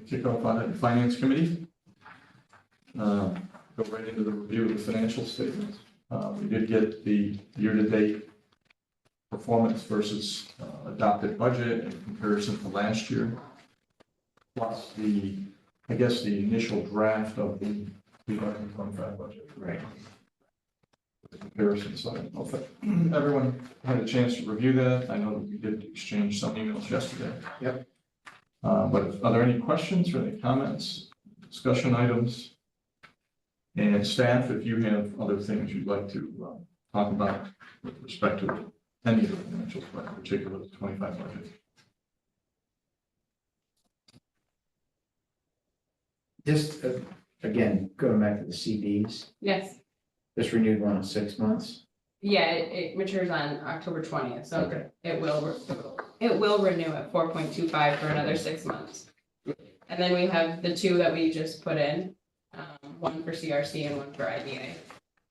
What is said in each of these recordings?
kick off Audit and Finance Committee. Go right into the review of the financial statements. We did get the year-to-date performance versus adopted budget in comparison to last year, plus the initial draft of the 2025 budget. Right. The comparison. So I don't know if everyone had a chance to review that. I know that we did exchange some emails yesterday. Yep. But are there any questions or any comments, discussion items? And staff, if you have other things you'd like to talk about with respect to any of the financials, but in particular the 25 budget. Just, again, going back to the CDs, Yes, this renewed one in 6 months. yeah, it matures on October 20th, so Okay. it will renew at 4.25 for another 6 months. And then we have the two that we just put in, one for CRC and one for IDA.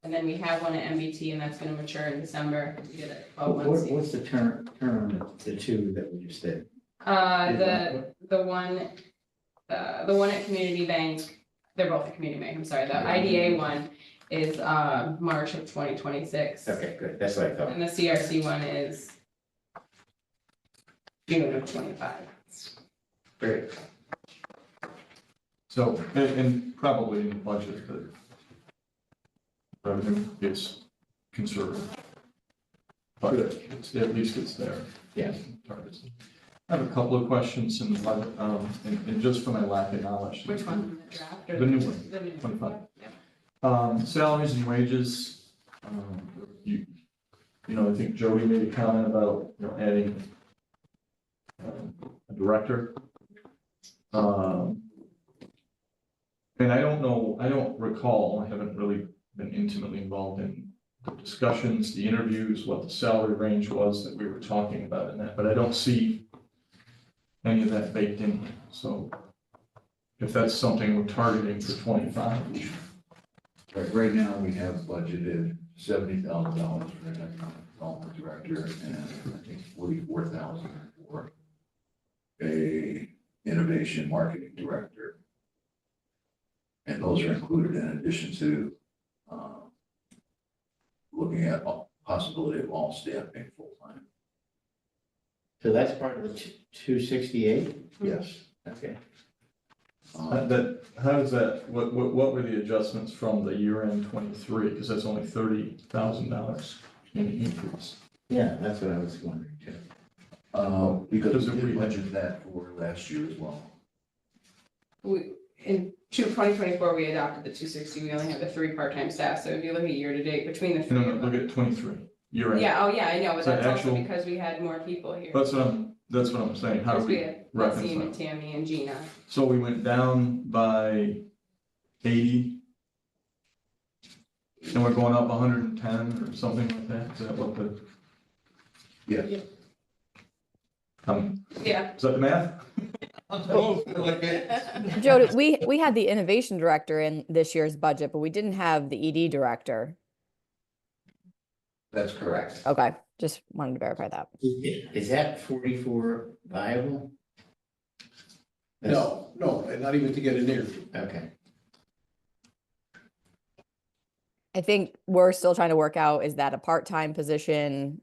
And then we have one at MBT, and that's gonna mature in December. We did it 12 months. What's the term on the two that we just did? The one at Community Bank, they're both at Community Bank, I'm sorry, the IDA one is March of 2026. Okay, good, that's what I thought. And the CRC one is June of 25. Great. So, and probably in the budget, the revenue is conservative. But at least it's there. Yeah. Targets. I have a couple of questions in the budget, and just for my lack of knowledge. Which one, the draft or? The new one, The new 25. Yeah. Salaries and wages, you know, I think Jody made a comment about, adding a director. And I don't recall, I haven't really been intimately involved in the discussions, the interviews, what the salary range was that we were talking about in that, but I don't see any of that baked in here. So if that's something we're targeting for 25, we should. Right now, we have budgeted $70,000 for an economic development director and I think 44,000 for a innovation marketing director. And those are included in addition to looking at possibility of all staff being full-time. So that's part of the 268? Yes. Okay. How does that, what were the adjustments from the year end 23? Because that's only $30,000 in increase. Yeah, that's what I was wondering too. Because Because we if we- budgeted that for last year as well. In 2024, we adopted the 260, we only have the 3 part-time staff, so if you look at year-to-date, between the 3 No, of look them. at 23, year end. Yeah, oh yeah, I know, but So that's also actual- because we had more people here. That's what I'm saying. How do Because we we had Nassim reconcile? and Tammy and Gina. So we went down by 80. And we're going up 110 or something like that? Is that what the, Yes. Yeah. is that the math? Jody, we had the innovation director in this year's budget, but we didn't have the ED director. That's correct. Okay, just wanted to verify that. Is that 44 viable? No, and not even to get an interview. Okay. I think we're still trying to work out, is that a part-time position?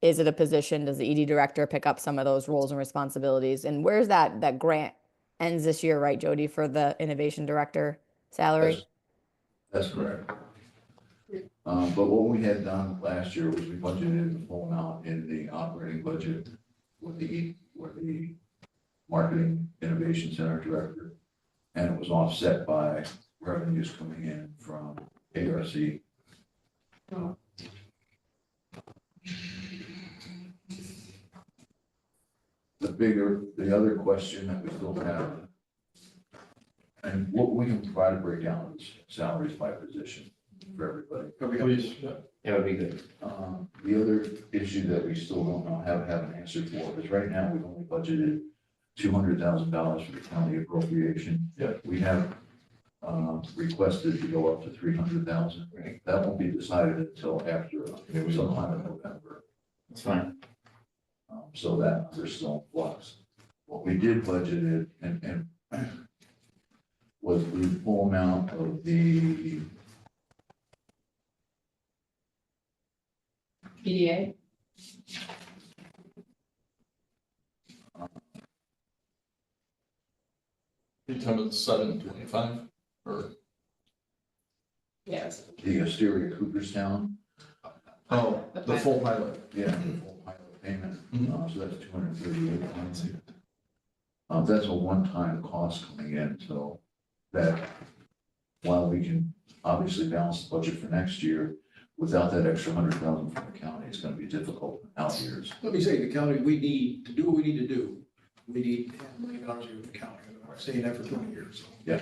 Is it a position? Does the ED director pick up some of those roles and responsibilities? And where's that grant ends this year, right, Jody, for the innovation director salary? That's correct. But what we had done last year was we budgeted the full amount in the operating budget with the marketing innovation center director. And it was offset by revenues coming in from ARC. The other question that we still have, and what we can provide a breakdown of salaries by position for everybody. Please. That would be good. The other issue that we still don't know, have an answer for, is right now we've only budgeted $200,000 for the county appropriation. Yeah. We have requested to go up to 300,000. Right. That won't be decided until after sometime in November. That's fine. So that number's still in flux. What we did budget it, and was the full amount of the, PDA, You tell me the 725 or, yes, the Asteria Cooperstown. oh, The the full pilot. Yeah, the full pilot payment, Mhm. so that's 238. That's a one-time cost coming in, so that while we can obviously balance the budget for next year, without that extra 100,000 from the county, it's gonna be difficult out years. Let me say, the county, we need, to do what we need to do, we need $10 million a year from the county. I've saying that for 20 years. Yeah.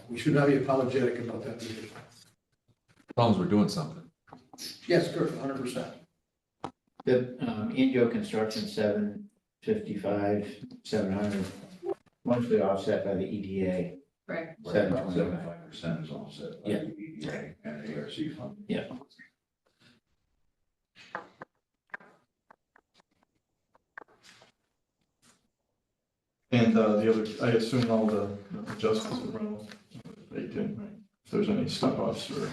We should not be apologetic about that either. As long as we're doing something. Yes, correct, 100%. The, Injo Construction, 755, 700, mostly offset by the EDA. right. About 725. 75% is offset by Yeah. the EDA and the ARC fund. Yeah. And the other, I assume all the adjustments are rental baked in, right? If there's any step offs or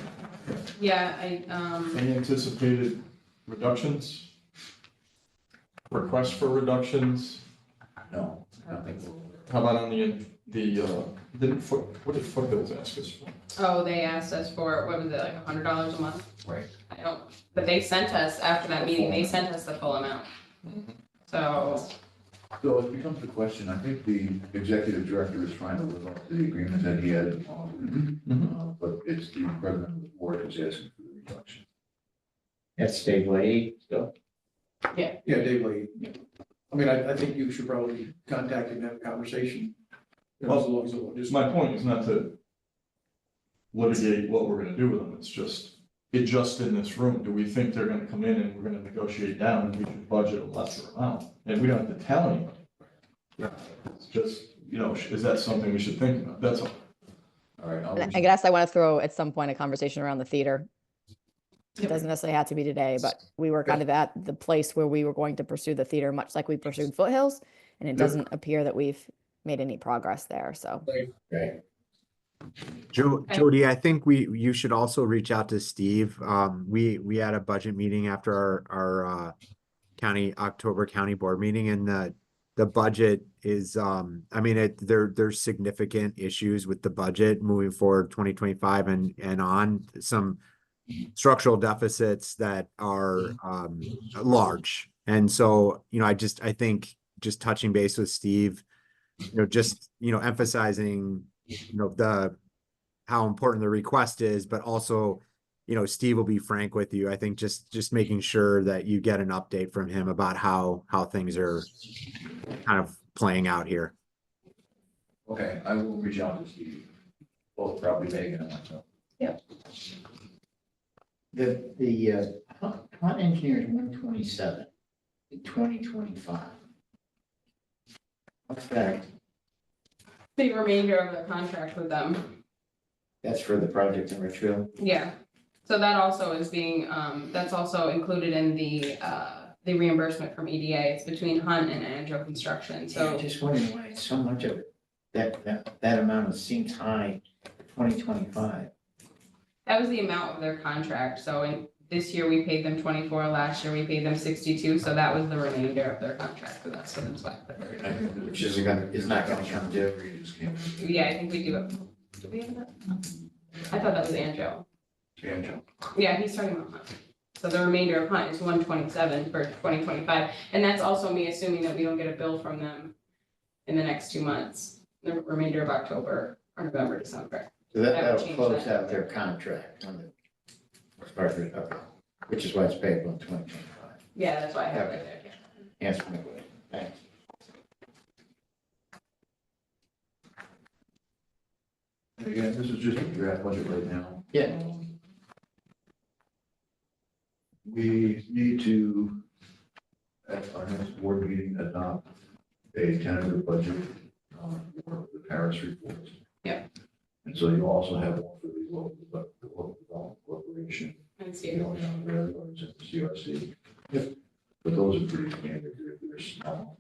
Yeah, any anticipated reductions? Requests for reductions? No, nothing. How about on didn't what did Foothills ask us for? oh, they asked us for, what was it, like $100 a month? Right. I don't, but they sent us, after that meeting, they sent us the full amount. So, So it becomes a question, I think the executive director is trying to live up to the agreement that he had, but it's the president of the board who's asking for the reduction. That's stable aid still. Yeah, Dave Lee. I mean, I think you should probably contact him and have a conversation. You know, as long as it- just- My point is not to litigate what we're gonna do with them, it's just in this room, do we think they're gonna come in and we're gonna negotiate down and we should budget a lesser amount? And we don't have to tell anybody. It's just, is that something we should think about? That's all. All right. And I guess I want to throw at some point a conversation around the theater. It Yep. doesn't necessarily have to be today, but we were kind of at the place where we were going to pursue the theater, much like we pursued Foothills. And it Yep. doesn't appear that we've made any progress there, so. Right. Jody, I think you should also reach out to Steve. We had a budget meeting after our October county board meeting, and the budget is, I mean, there's significant issues with the budget moving forward 2025 and on, some structural deficits that are large. And so, I think just touching base with Steve, emphasizing, how important the request is, but also, Steve will be frank with you. I think just making sure that you get an update from him about how things are kind of playing out here. Okay, I will reach out to Steve, both probably Megan and myself. The plant engineer is 127 in 2025. What's that? the remainder of the contract with them. That's for the project in Richfield? Yeah, so that also is being, that's also included in the reimbursement from EDA. It's between Hunt and Andrew Construction, So so. just wondering why it's so much of it, that amount seems high, 2025. That was the amount of their contract, so in this year we paid them 24, last year we paid them 62, so that was the remainder of their contract with us, so that's why. Which is not gonna come due. Yeah, I think we do it. Do we have that? I thought that was Andrew. Yeah, he's talking about Hunt. So the remainder of Hunt is 127 for 2025, and that's also me assuming that we don't get a bill from them in the next 2 months, the remainder of October or November, December. So That would that'll change close that. out their contract when the, which is why it's payable in 2025. Yeah, that's why I have it there. Yes, McWay. Thanks. Again, this is just a draft budget right now. Yeah. We need to, at our next board meeting, adopt a tentative budget for the Paris reports. Yep. And so you also have one for the local development corporation, And you see, know, down the railroads and CRC. Yep. But those are pretty standard, they're small.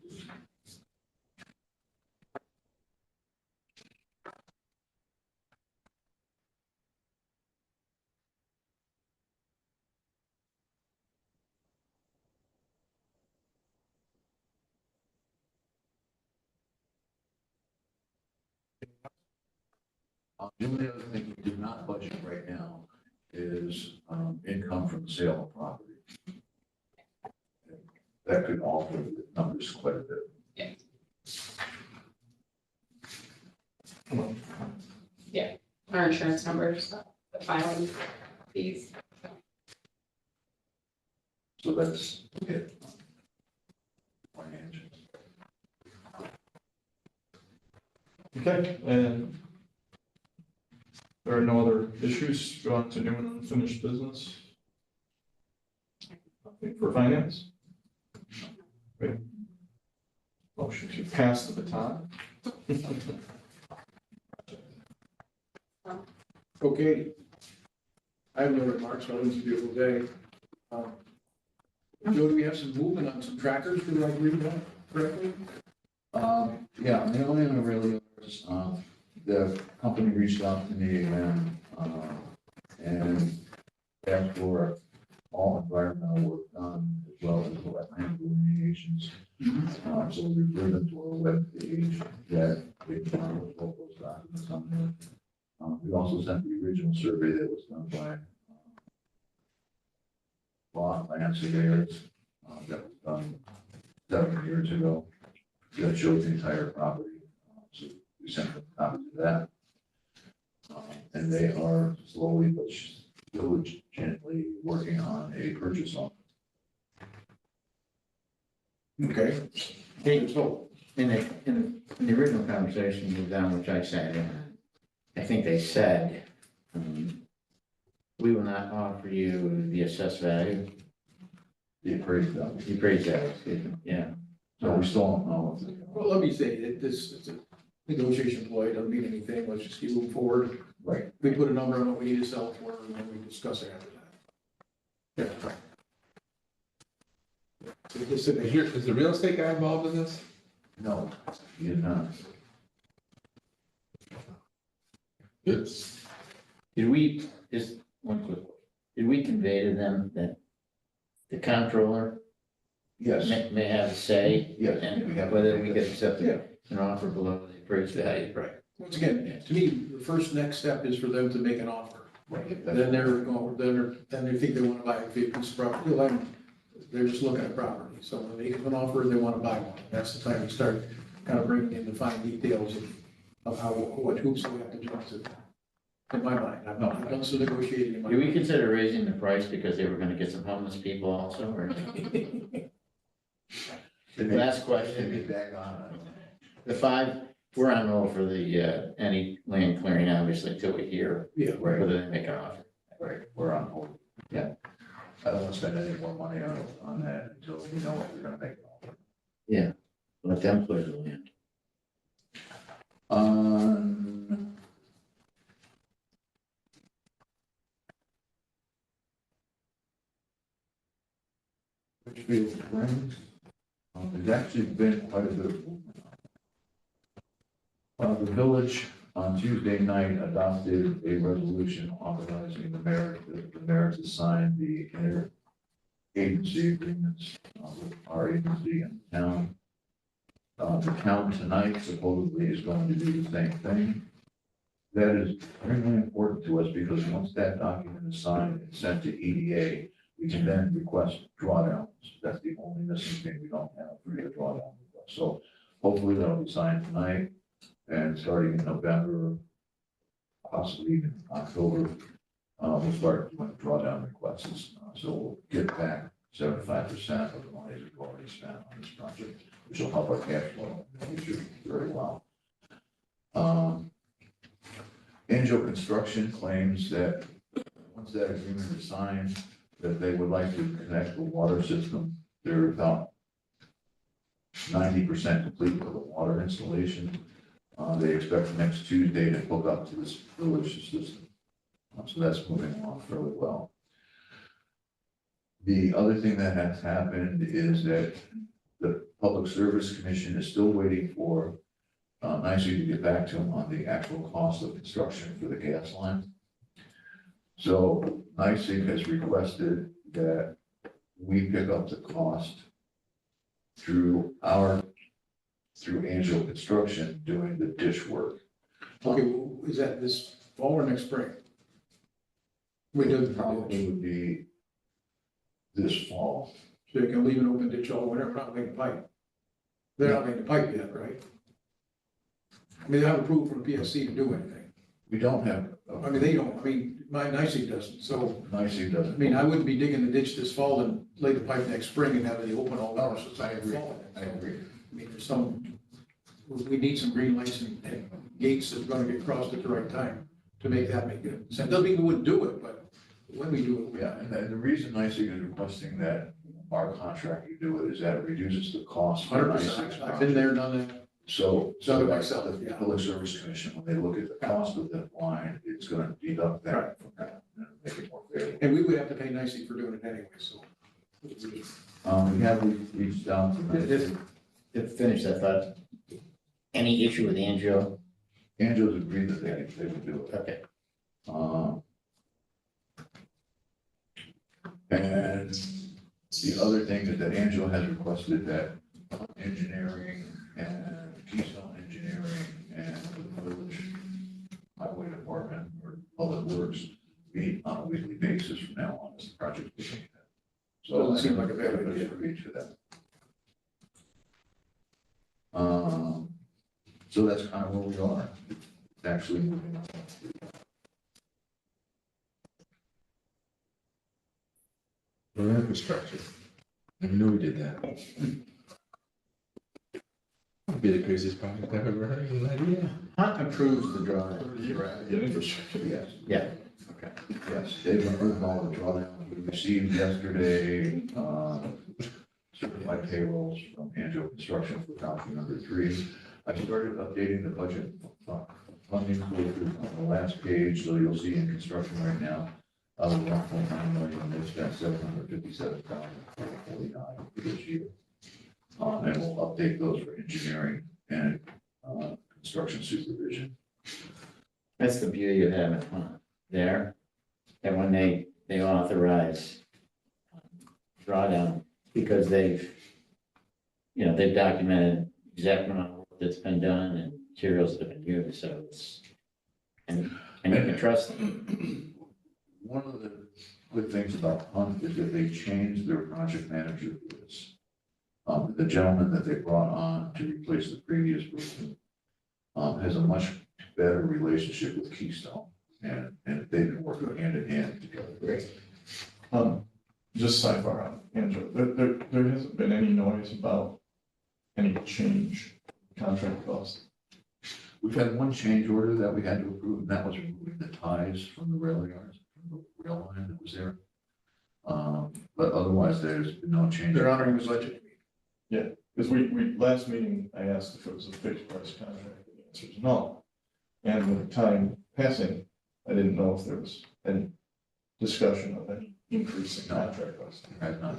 The only other thing we do not budget right now is, income from the sale of property. That could alter the numbers quite a bit. Our insurance numbers, the filing fees. So that's it. Financials. Okay, and there are no other issues. Go on to new and unfinished business. Nothing for finance. Great. Motion to pass the baton. Okay. I have no remarks, on this beautiful day. Joe, do we have some movement on some trackers, do I read that correctly? Yeah, the only thing I really is, the company reached out to me again, and asked for all environmental work done as well as the wetland delineations. So we refer them to our web page that they can download all those documents on there. We also sent the original survey that was done by land surveyors, that was done 7 years ago. That shows the entire property. So we sent them copies of that. And they are slowly but diligently working on a purchase offer. Okay. Hey, so in the original conversation with them, which I sat in, I think they said, we will not offer you the assessed value, The appraised value. the appraised value, excuse me, yeah. So we still don't know if Well, let me say that this is a negotiation ploy, doesn't mean anything, let's just keep moving forward. right. We put a number on what we need to sell for, and then we discuss it after that. Yeah. So just sit there. Is the real estate guy involved in this? No, he is not. It's, Did we, just one quick, question. Did we convey to them that the comptroller Yes, may have a say? Yes, we And have- whether we could accept Yeah. an offer below the appraised value? Right. Once again, to me, the first next step is for them to make an offer. right. Then they're going, then they think they want to buy a big piece of property, then they're just looking at property. So when they make an offer, they want to buy one. That's the time we start kind of bringing in the fine details of how, what hoops we have to jump to. In my mind, I've done some negotiating in my Do we mind. consider raising the price because they were gonna get some homeless people also, or? Last question. Get back on it. The 5, we're on roll for the, any land clearing, obviously, until we hear Yeah, Right, whether they make an offer. right, we're on hold. Yeah. I don't want to spend any more money on that until we know what we're gonna make. Let them clear the land. Richfield Springs, there's actually been quite a bit of movement. The village on Tuesday night adopted a resolution authorizing the mayor to sign the interagency agreements with our agency and the town. The town tonight supposedly is going to do the same thing. That is extremely important to us because once that document is signed and sent to EDA, we can then request drawdowns. That's the only missing thing we don't have for your drawdown request. So hopefully that'll be signed tonight, and starting in November, possibly even October, we'll start doing drawdown requests. So we'll get back 75% of the money we've already spent on this project, which will help our cash flow in the future very well. Angel Construction claims that once that agreement is signed, that they would like to connect the water system. They're about 90% complete with the water installation. They expect next Tuesday to hook up to this village system. So that's moving along fairly well. The other thing that has happened is that the Public Service Commission is still waiting for NYSEG to get back to them on the actual cost of construction for the gas line. So NYSEG has requested that we pick up the cost through Angel Construction doing the dish work. Okay, well, is that this fall or next spring? We do, Probably would be this fall. so you can leave an open ditch all winter, not laying pipe. They're not laying the pipe yet, right? I mean, they haven't approved from the PSC to do anything. We don't have. I mean, they don't, I mean, my NICEAG doesn't, so, Nicely I doesn't. mean, I wouldn't be digging the ditch this fall and lay the pipe next spring and have it open all No, winter. I agree, I agree. I mean, there's some, we need some green lights and gates that's gonna get crossed at the right time to make that make good sense. Doesn't mean we wouldn't do it, but when we do it, we. Yeah, and the reason NICEAG is requesting that our contractor do it is that it reduces the cost. for 100%, NICEAG's I've been there, done that. So, Done it like myself, the yeah. Public Service Commission, when they look at the cost of that line, it's gonna deduct that from that, and make it more fair. And we would have to pay nicely for doing it anyway, so. We have reached out to NICEAG. To finish that thought, any issue with Angel? Angela's agreed that they would do it. Okay. And the other thing is that Angela has requested that engineering and Keystone Engineering and the village highway department or public works meet on a weekly basis from now on as the project is being. So Doesn't seem like a bad everybody idea. agreed to that. So that's kind of where we are, actually moving on. For infrastructure. I knew we did that. That'd be the craziest project I've ever heard in my idea. Hunt approves the drawing. Get infrastructure. Yes. Yeah, okay. Yes, they've approved all the drawdowns we received yesterday, certified payrolls from Angelo Construction for county number 3. I started updating the budget funding on the last page, so you'll see in construction right now, out of 1.9 million, they spent 757,49 for this year. And we'll update those for engineering and construction supervision. That's the beauty of having Hunt there. And when they authorize drawdown, because they've documented exact amount of work that's been done and materials that have been used, so it's, and you can trust them. One of the good things about Hunt is that they changed their project manager for this. The gentleman that they brought on to replace the previous person has a much better relationship with Keystone, and they've been working hand in hand together. Great. Just sidebar on Angela, there hasn't been any noise about any change in contract cost. We've had one change order that we had to approve, and that was removing the ties from the rail yards, from the rail line that was there. But otherwise, there's been no change. They're honoring the budget. Because we, last meeting, I asked if it was a fixed price contract, the answer is no. And with time passing, I didn't know if there was any discussion of any increase in contract cost. Has not.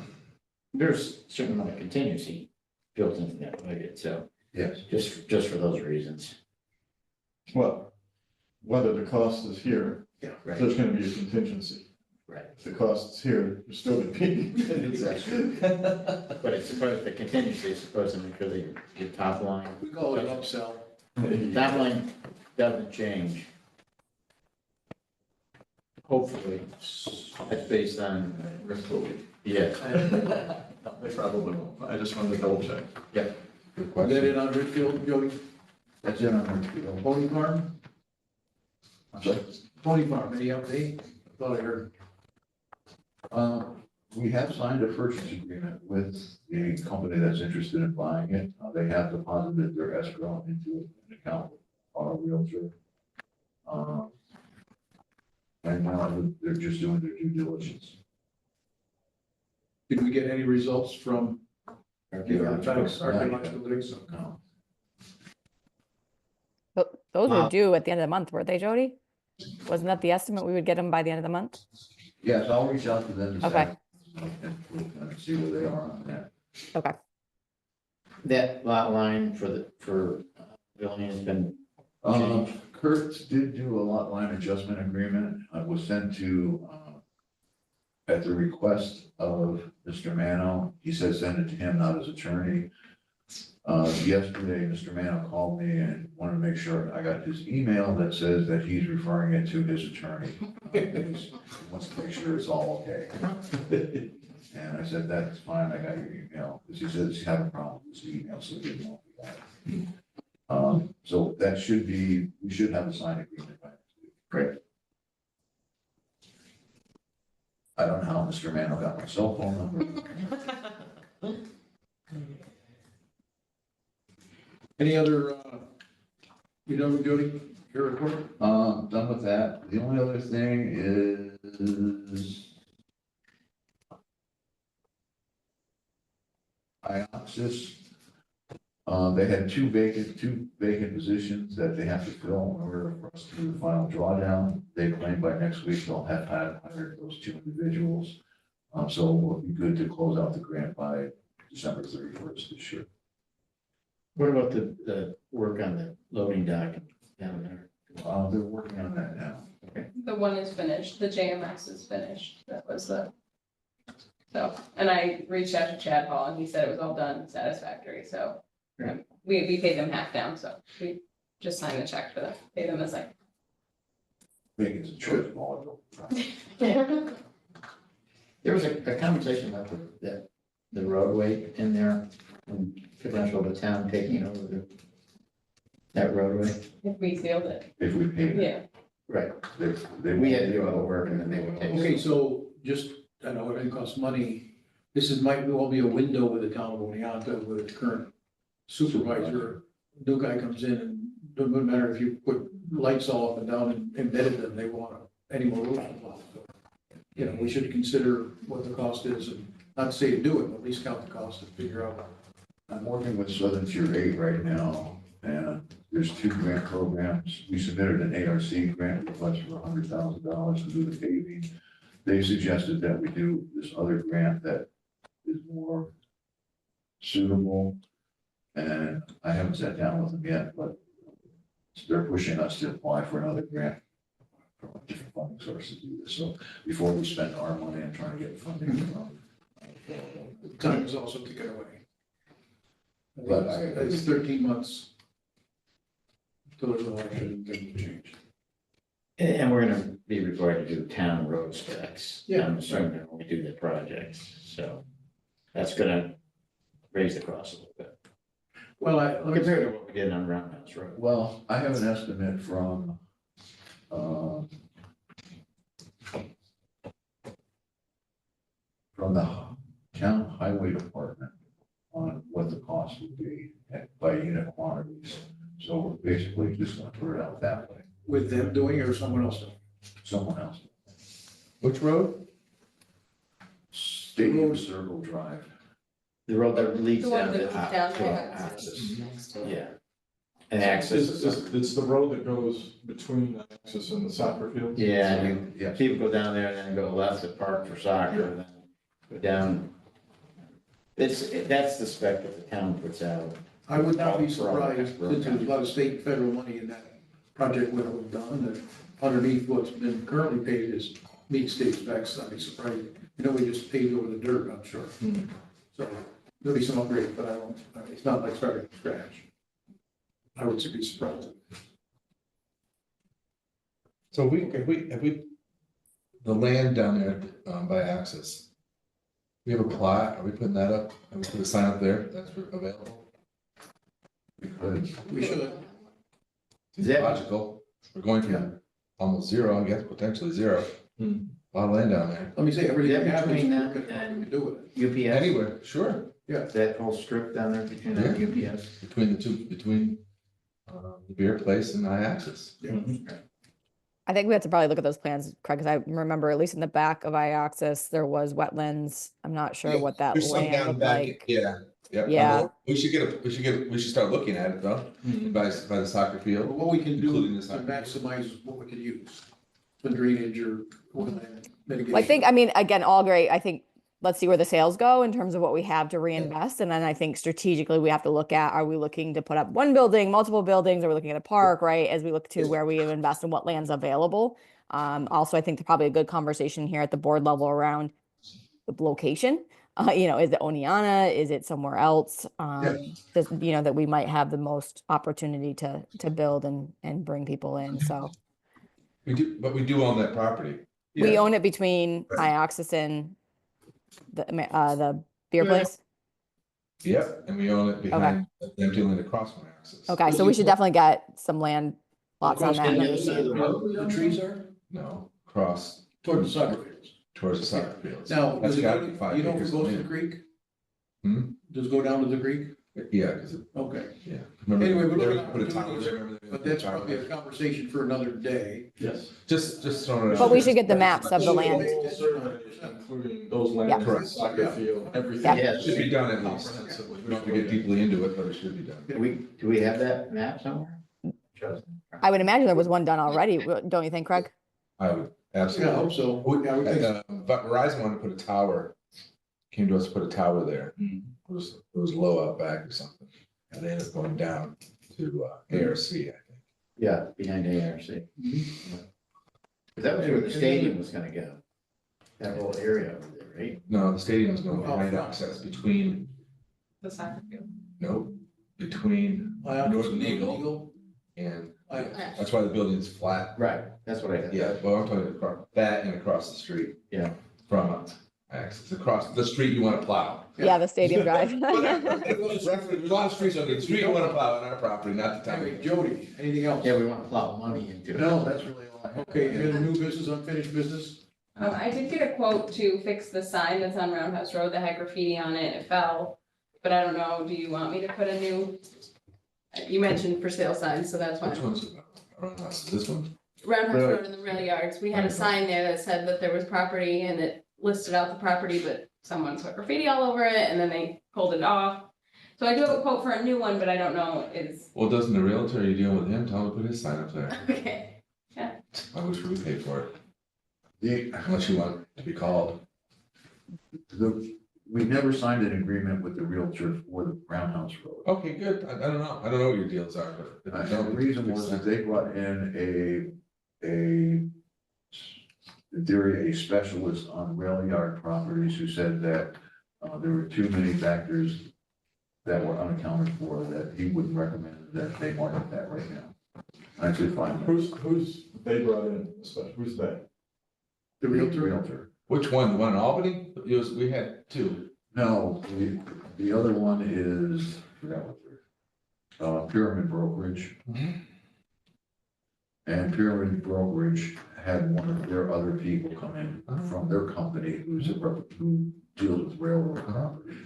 There's a certain amount of contingency built into that budget, so Yes. just for those reasons. Well, whether the cost is here, Yeah, Right, there's gonna be a contingency. right. If the cost is here, there's still gonna be. But it's supposed, the contingency is supposed to make sure that your top line, We call it an upsell. top line doesn't change. Hopefully, that's based on, yes. They probably won't, I just wanted to double check. Good Is that question. it on Richfield, Jody? That's it on the Pony Farm? I'm sorry. Pony Farm, any update? I thought I heard. We have signed a purchase agreement with the company that's interested in buying it. They have deposited their escrow into an account with our realtor. And now they're just doing their due diligence. Did we get any results from the archaeological digs? No. Those Wow. were due at the end of the month, weren't they, Jody? Wasn't that the estimate? We would get them by the end of the month? Yes, I'll reach out to them this Okay. afternoon and we'll kind of see where they are on that. Okay. That lot line for building has been changed. Kurt did do a lot line adjustment agreement. I was sent to, at the request of Mr. Mano. He said send it to him, not his attorney. Yesterday, Mr. Mano called me and wanted to make sure I got his email that says that he's referring it to his attorney. He wants to make sure it's all okay. And I said, that's fine, I got your email, because he says he's having problems with his email, so he didn't know if he got it. So that should be, we should have a signed agreement by next week. Great. I don't know how Mr. Mano got my cell phone number. Any other, you know, Jody, your report? Done with that. The only other thing is IOPSIS. They had two vacant positions that they have to fill in order for us to do the final drawdown. They claim by next week they'll have hired those two individuals. So it will be good to close out the grant by December 31st this year. What about the work on the loading dock down there? They're working on that now. The one is finished, the JMS is finished, that was the. So, and I reached out to Chad Hall and he said it was all done satisfactory, so. We paid them half down, so we just signed the check for them, pay them as like. Making some choice volatile. There was a conversation about the roadway in there, and potential of the town taking over that roadway. If we sealed it, If we pay them. yeah. Right. We had to do all the work and then they would take. Okay, so just, I know everything costs money. This is, might well be a window with the town of Oneonta with its current supervisor. New guy comes in and doesn't matter if you put lights all up and down and embedded them, they want any more room. So, you know, we should consider what the cost is and not say to do it, but at least count the cost and figure out. I'm working with Southern Tier 8 right now, and there's two grant programs. We submitted an ARC grant request for $100,000 to do the paving. They suggested that we do this other grant that is more suitable. And I haven't sat down with them yet, but they're pushing us to apply for another grant from a different funding source to do this. So before we spend our money and trying to get funding from. Time is also ticking away. But It's 13 months till there's an election and things change. And we're gonna be required to do town road specs. Yeah. I'm assuming when we do the projects, so that's gonna raise the cost a little bit. Well, Compared to what we did on Roundhouse Road. Well, I have an estimate from the town highway department on what the cost would be by unit quantities. So we're basically just gonna put it out that way. with them doing it or someone else doing Someone else. Which road? Stadium Circle Drive. The road that leads The one down that to leads down to Axis. Yeah. And It's, access. it's the road that goes between Axis and the soccer field. Yeah, and Yes. people go down there and then go left to park for soccer and then go down. That's the spec that the town puts out. I would not be surprised, since there's a lot of state and federal money in that project when it was done, that underneath what's been currently paid is meet state specs. I'd be surprised. You know, we just paved over the dirt, I'm sure. So there'll be some upgrades, but it's not like starting from scratch. I would be surprised. So if we, the land down there, by Access, we have a plot, are we putting that up, and we put a sign up there that's available? Because We should. Seems Yeah. logical, we're going from almost zero, I guess, potentially zero. A lot of land down there. Let me say, everything Yeah, we have, between is that look at what we and- can do with it. UPS, Anywhere, sure, that whole strip down there between that and UPS. between the two, between, the beer place and I-Axis. I think we have to probably look at those plans, Craig, because I remember at least in the back of I-Axis, there was wetlands. I'm not sure what that There's some land down looked back, like. yeah. Yeah. We should start looking at it though, by the soccer But field. what we can do Including the to soccer. maximize what we can use, the drainage or mitigation. Well, I think, I mean, again, all great. I think, let's see where the sales go in terms of what we have to reinvest. And then I think strategically, we have to look at, are we looking to put up one building, multiple buildings? Are we looking at a park, right? As we look to where we invest and what land's available. Also, I think probably a good conversation here at the board level around the location. Is it Oneana? Is it somewhere else? Just, that we might have the most opportunity to build and bring people in, so. We do own that property. We Yeah. own it between Ioxus the beer Yeah. place. Yep, and we own it behind the empty land across from Axis. Okay, so we should definitely get some land lots on Across that. the and other then- side of the road where the trees are, No, across toward the soccer fields. towards the soccer fields. Now, That's does it got go, to be 5 you know if acres it of goes to the land. creek? Hmm? Does it go down to the creek? Yeah, because, Okay, yeah. Remember, Anyway, we're they looking put a at tower doing there, remember they but put a that's tower probably a there? conversation for another day. Yes. Just throwing it out. But we there. should get the maps of the land. Whole survey, including those Yeah. lands, Correct. soccer field, everything. Yeah. It should be done at least. Comprehensively. We don't have to get deeply into it, but it should be done. Do we have that map somewhere? I would imagine there was one done already, don't you think, Craig? I would Yeah, I absolutely. hope so. Yeah, I would think so. But Verizon wanted to put a tower, came to us to put a tower there. Hmm. It was low out back or something. And they ended up going down to ARC, I think. Yeah, behind ARC. That was where the stadium was gonna go. That whole area over there, right? No, the stadium was going behind access between, The soccer field. no, between Northern Eagle and, that's why the building is flat. Right, that's what I had. Yeah, well, I'm talking across that and across the street. Yeah. From access, across the street you want to plow. Yeah, the stadium drive. Whatever. There's a lot of streets on the street you want to plow on our property, not the Anyway, town. Jody, anything else? Yeah, we want to plow money into it. No, that's really all I have. Okay, any other new business, unfinished business? I did get a quote to fix the sign that's on Roundhouse Road that had graffiti on it, it fell. But I don't know, do you want me to put a new? You mentioned for sale signs, so that's Which fine. one's around us? This one? Roundhouse Really? Road in the rail yards, we had a sign there that said that there was property and it listed out the property, but someone put graffiti all over it and then they pulled it off. So I do have a quote for a new one, but I don't know is, Well, doesn't the realtor you deal with him, tell him to put his sign up there? okay. I wish we would pay for it, The, unless you want it to be called. we never signed an agreement with the realtor for the Roundhouse Road. Okay, good. I don't know what your deals are, but. if you The don't, reason was that they brought in in theory, a specialist on rail yard properties who said that there were too many factors that were unaccounted for, that he wouldn't recommend that they market that right now. I said, fine. Who's they brought in, especially, who's they? The realtor? Realtor. Which one? The one in Albany? We had two. No, the other one is, I forgot what they're, Pyramid Brokerage. And Pyramid Brokerage had one of their other people come in from their company who deals with railroad properties.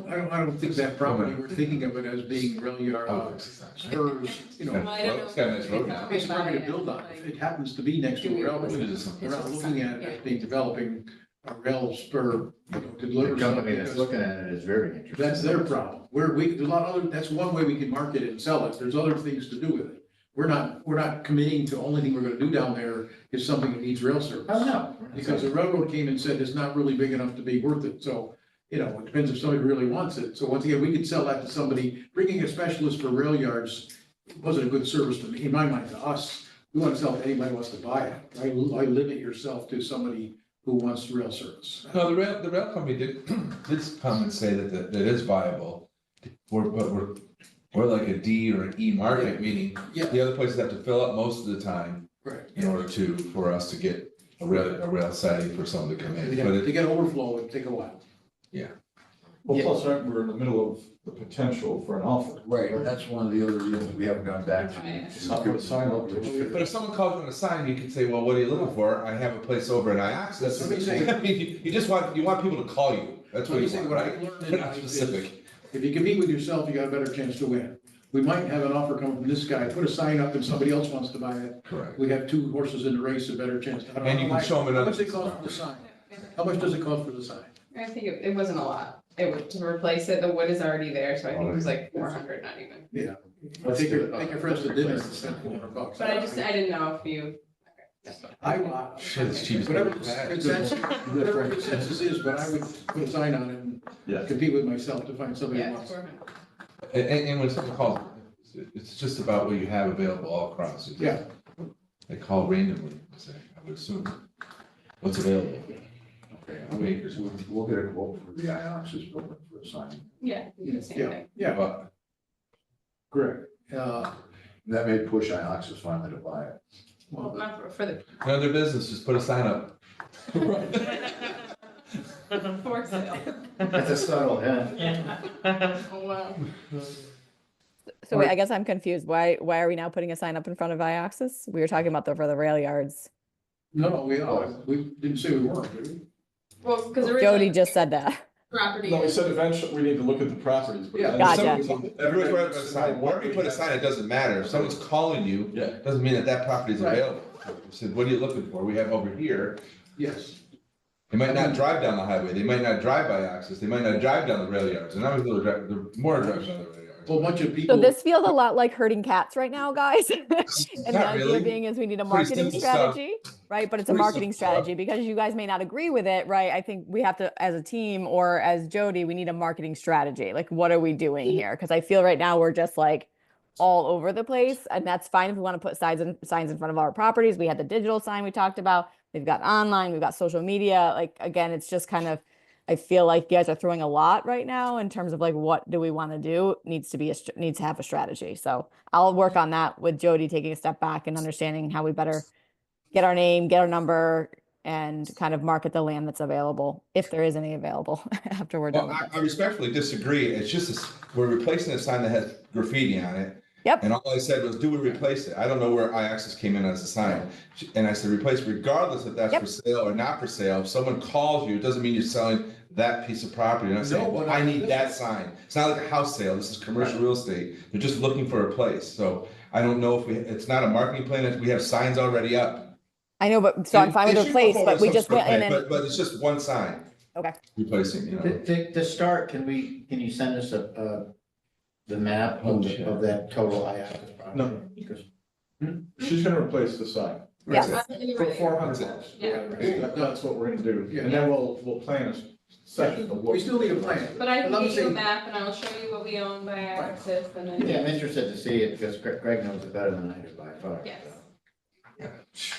I don't think that property, we're thinking of it as being really our spurs, Well, I don't know. It's got a nice road now. It's not gonna build on, it happens to be next to a railroad. It is. We're not looking at it as being developing a rail spur to The deliver company something. that's because looking at it is very interested. That's their problem. There's a lot of other, that's one way we can market it and sell it. There's other things to do with it. We're not committing to only thing we're gonna do down there is something that needs rail service. Oh, no. Because the railroad came and said it's not really big enough to be worth it, so, it depends if somebody really wants it. So once again, we could sell that to somebody, bringing a specialist for rail yards wasn't a good service to me, in my mind, to us. We want to sell it to anybody who wants to buy it. I limit yourself to somebody who wants rail service. No, the rail company did come and say that it is viable. We're like a D or an E market, meaning Yeah. the other places have to fill up most of the time Right. in order for us to get a rail siding for someone to come in. But To get overflow, it'd take a while. Well, Yeah. plus, we're in the middle of the potential for an offer. Right, and that's one of the other reasons we haven't gone back to. It's not gonna sign up to it. But if someone calls you on a sign, you can say, well, what are you looking for? I have a place over at Ioxus. Let me say- I mean, you want people to call you. That's what Let me you say want, what right? I've learned in They're not life is- specific. If you compete with yourself, you got a better chance to win. We might have an offer come from this guy, put a sign up and somebody else wants to buy it. Correct. We have two horses in the race, a better chance. I don't And know you can why. show 'em How another- much does it cost for the sign? How much does it cost for the sign? I think it wasn't a lot. It was to replace it, the wood is already there, so I think it was like 400, not even. Yeah. Take your friends to dinner and spend $400. But I didn't know if you. Shit, it's cheap as Whatever that. consensus is, but I would put a sign on it and Yeah. compete with myself to find somebody who Yeah, wants it. 400. And when someone calls, it's just about what you have available all across. Yeah. They call randomly, say, I would assume, what's available. Okay, I mean, because we'll get a quote for the IOX's building for a sign. Yeah, do the same Yeah, thing. yeah, But correct. that may push IOX's finally to buy it. Well, not for the, None of their business, just put a sign up. for sale. That's a subtle hint. Oh, wow. So wait, I guess I'm confused. Why are we now putting a sign up in front of Vioxx? We were talking about for the rail yards. No, we didn't say we weren't, did we? Well, because Jody originally just said that. property. No, we is- said eventually we need to look at the properties. but- Yeah. Gotcha. Everyone's right about a sign. Wherever you put a sign, it doesn't matter. If someone's calling you, Yeah. doesn't mean that that property is Right. available. We said, what are you looking for? We have over here. Yes. They might not drive down the highway. They might not drive by Access. They might not drive down the rail yards. And I was little, they're more drive down the rail yards. Well, a bunch of people. So this feels a lot like herding cats right now, guys. And the Not idea really. being is we need a Pretty marketing simple stuff. strategy, right? But it's a Pretty marketing simple stuff. strategy because you guys may not agree with it, right? I think we have to, as a team or as Jody, we need a marketing strategy. Like, what are we doing here? Because I feel right now we're just like all over the place, and that's fine if we want to put signs in front of our properties. We had the digital sign we talked about. We've got online, we've got social media. Like, again, it's just kind of, I feel like you guys are throwing a lot right now in terms of like, what do we want to do? Needs to have a strategy. So I'll work on that with Jody, taking a step back and understanding how we better get our name, get our number, and kind of market the land that's available, if there is any available after we're done Well, with I this. respectfully disagree. It's just, we're replacing a sign that has graffiti on it. Yep. And all I said was, do we replace it? I don't know where iAccess came in as a sign. And I said, replace regardless if that's Yep. for sale or not for sale. If someone calls you, it doesn't mean you're selling that piece of property. And I'm saying, No, well, but I need this- that sign. It's not like a house sale. This is commercial real estate. They're just looking for a place. So I don't know if it's not a marketing plan. We have signs already up. I know, but so I'm fine with It the should place, go but we forward just some went sort in of and, plan, But it's just one sign okay. replacing, you know. To start, can you send us the map of that total IOX's property? No. Because She's gonna replace the sign. Yes. For $400. Yeah. That's what we're gonna do. Yeah. And then we'll plan a session to look. We still need a plan. But I can Let me get you a see. map and I'll show you what we own by access and then. Yeah, I'm interested to see it because Greg knows it better than I do by far. Yes.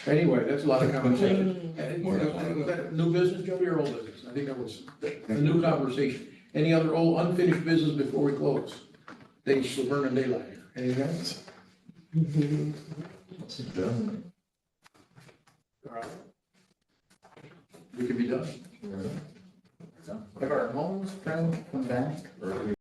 Anyway, that's a lot of conversation. Was that new business, Jody, or old business? I think that was a new conversation. Any other old unfinished business before we close? Days, Laverne and daylight here. Anything else? All right. We can be done. Have our homes come back? Or do we